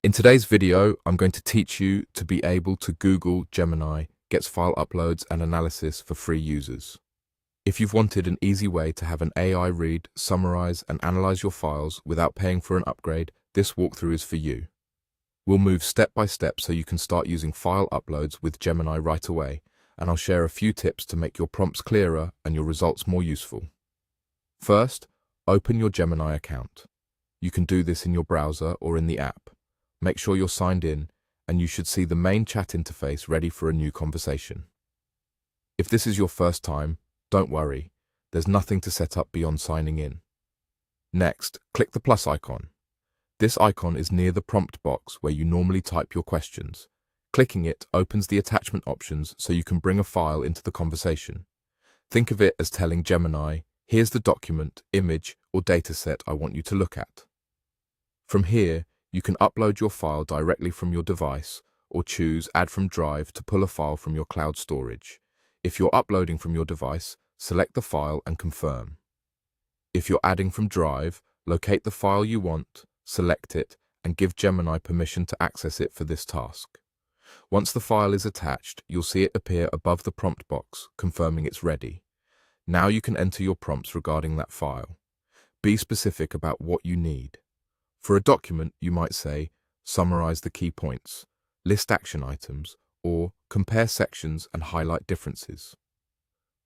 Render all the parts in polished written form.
In today's video, I'm going to teach you to be able to Google Gemini gets file uploads and analysis for free users. If you've wanted an easy way to have an AI read, summarize, and analyze your files without paying for an upgrade, this walkthrough is for you. We'll move step by step so you can start using file uploads with Gemini right away, and I'll share a few tips to make your prompts clearer and your results more useful. First, open your Gemini account. You can do this in your browser or in the app. Make sure you're signed in, and you should see the main chat interface ready for a new conversation. If this is your first time, don't worry, there's nothing to set up beyond signing in. Next, click the plus icon. This icon is near the prompt box where you normally type your questions. Clicking it opens the attachment options so you can bring a file into the conversation. Think of it as telling Gemini, here's the document, image, or dataset I want you to look at. From here, you can upload your file directly from your device or choose Add from Drive to pull a file from your cloud storage. If you're uploading from your device, select the file and confirm. If you're adding from Drive, locate the file you want, select it, and give Gemini permission to access it for this task. Once the file is attached, you'll see it appear above the prompt box, confirming it's ready. Now you can enter your prompts regarding that file. Be specific about what you need. For a document, you might say, summarize the key points, list action items, or compare sections and highlight differences.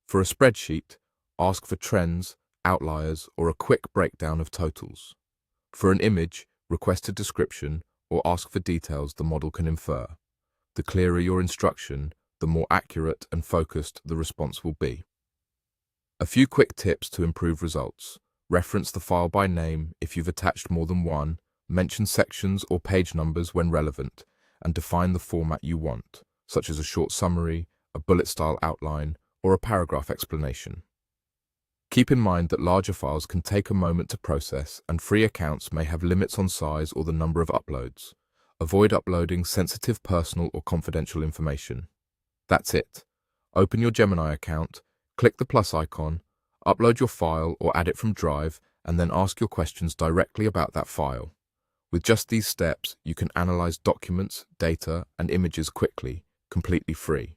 For a spreadsheet, ask for trends, outliers, or a quick breakdown of totals. For an image, request a description or ask for details the model can infer. The clearer your instruction, the more accurate and focused the response will be. A few quick tips to improve results. Reference the file by name if you've attached more than one, mention sections or page numbers when relevant, and define the format you want, such as a short summary, a bullet-style outline, or a paragraph explanation. Keep in mind that larger files can take a moment to process, and free accounts may have limits on size or the number of uploads. Avoid uploading sensitive personal or confidential information. That's it. Open your Gemini account, click the plus icon, upload your file or add it from Drive, and then ask your questions directly about that file. With just these steps, you can analyze documents, data, and images quickly, completely free.